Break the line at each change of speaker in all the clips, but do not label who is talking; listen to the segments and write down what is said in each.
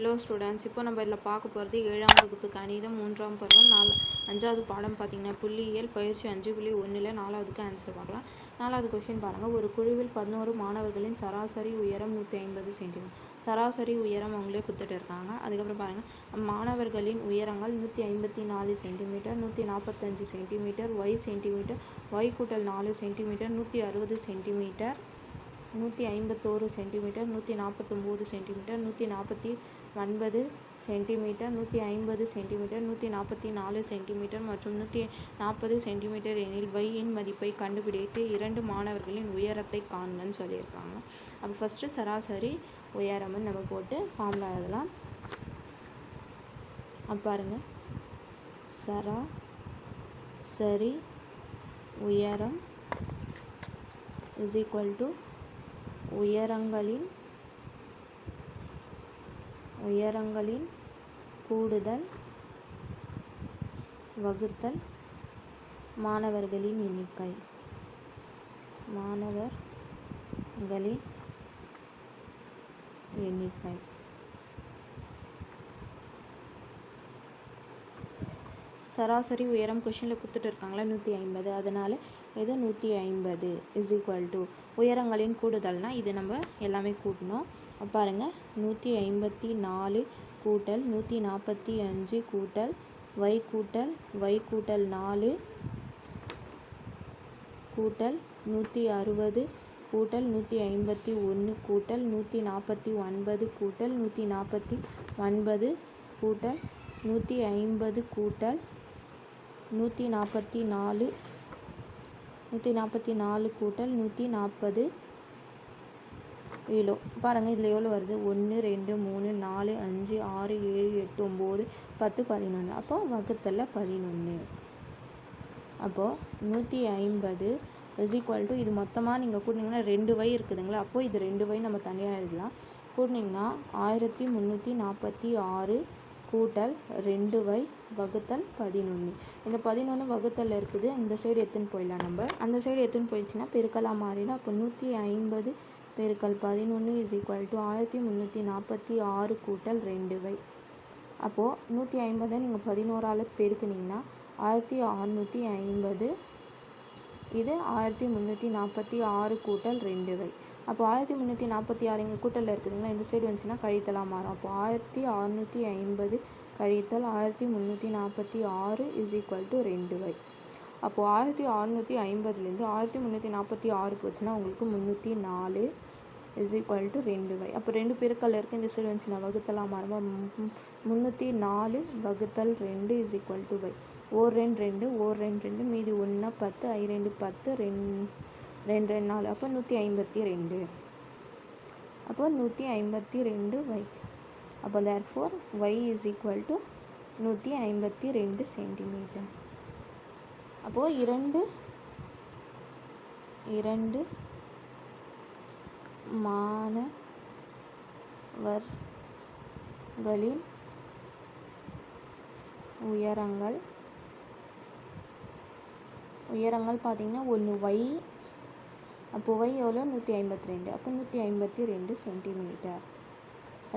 Hello students, இப்போ நம்ம இதில் பார்க்க போகிறது 7ஆம் வகுப்பு கணிதம் 3ஆம் பருவம் 5வது பாடம் பார்த்திங்கன்னா புள்ளியியல் பயிற்சி 5.1ல் 4வதுக்கு ஆன்சர் பார்க்கலாம். 4வது கொஸ்டின் பாருங்கள். ஒரு குழுவில் 11 மாணவர்களின் சராசரி உயரம் 150 சென்டிமீட்டர். சராசரி உயரம் அவங்களே கொடுத்துட்டு இருக்காங்க. அதுக்கப்புறம் பாருங்கள், மாணவர்களின் உயரங்கள் 154 centimetre, 145 centimetre, Y centimetre, Y கூட்டல் 4 centimetre, 160 centimetre, 151 centimetre, 149 centimetre, 149 centimetre, 150 centimetre, 144 centimetre மற்றும் 140 சென்டிமீட்டர் எனில் வையின் மதிப்பை கண்டுபிடித்து 2 மாணவர்களின் உயரத்தை காண்கன்னு சொல்லியிருக்காங்க. அப்போ ஃபஸ்ட்டு சராசரி உயரம்னு நம்ம போட்டு ஃபார்முலா எழுதலாம். பாருங்கள், சராசரி உயரம் இஸ் ஈக்குவல் டு உயரங்களின் கூடுதல் வகுத்தல் மாணவர்களின் எண்ணிக்கை. சராசரி உயரம் கொஷினில் கொடுத்துட்டு இருக்காங்களா 150, அதனால் இது 150 இஸ் ஈக்குவல் டு உயரங்களின் கூடுதல்னால் இது நம்ம எல்லாமே கூட்டணும். பாருங்கள், 154 கூட்டல் 145 கூட்டல் y கூட்டல் 4 கூட்டல் 160 கூட்டல் 151 கூட்டல் 149 கூட்டல் 149 கூட்டல் 150 கூட்டல் 144 கூட்டல் 140 இவ்வளோ. பாருங்கள், இதில் எவ்வளோ வருது? 1 2 3 4 5 6 7 8 9 10 11. அப்போது வகுத்தல்ல 11. அப்போது 150 இஸ் ஈக்குவல் டு இது மொத்தமாக நீங்கள் கூட்டினீங்கன்னா 2 y இருக்குதுங்களா, அப்போது இது 2 y நம்ம தனியாக எழுதலாம். கூட்டினீங்கன்னா 1346 கூட்டல் 2y வகுத்தல் 11. இந்த 11 வகுத்தல் இருக்குது, இந்த சைடு எடுத்துன்னு போயிடலாம். நம்ம அந்த சைடு எடுத்துன்னு போயிடுச்சுன்னா பெருக்கலாக மாறிடும். அப்போ 150 பெருக்கல் 11 இஸ் ஈக்குவல் டு 1346 கூட்டல் 2y. அப்போது 150 நீங்கள் 11ஆல் பெருக்குனிங்கன்னா 1650, இது 1346 கூட்டல் 2y. அப்போ 1346 இங்கே கூட்டலில் இருக்குதுங்களா, இந்த சைடு வந்துச்சுன்னா கழித்தலாக மாறும். அப்போ 1650 கழித்தல் 1346 இஸ் ஈக்குவல் டு 2y. அப்போது 1650லேருந்து 1346 போச்சுன்னா உங்களுக்கு 304 இஸ் ஈக்குவல் டு 2y. அப்போ 2 பெருக்கல் இருக்குது, இந்த சைடு வந்துச்சுன்னா வகுத்தலாக மாறும். 304 வகுத்தல் 2 இஸ் ஈக்குவல் டு y. 1 2 2 மீதி 1 10 I 2 10 2 4. அப்போ 152. அப்போ 152y. அப்போ therefore y is equal to 152 centimetre. அப்போது இரண்டு மாணவர்களின் உயரங்கள் பார்த்திங்கன்னா ஒன்று y, அப்போது y எவ்வளோ 152, அப்போ 152 சென்டிமீட்டர்.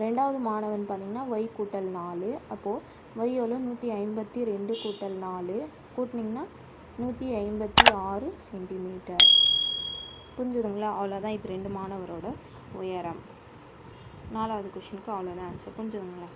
ரெண்டாவது மாணவன் பார்த்திங்கன்னா y கூட்டல் 4, அப்போது y எவ்வளோ 152 கூட்டல் 4 கூட்டினிங்கன்னா 156 சென்டிமீட்டர். புரிஞ்சுதுங்களா? அவ்வளோதான், இது 2 மாணவரோட உயரம். 4வது கொஷினுக்கு அவ்வளோதான் ஆன்சர். புரிஞ்சுதுங்களா?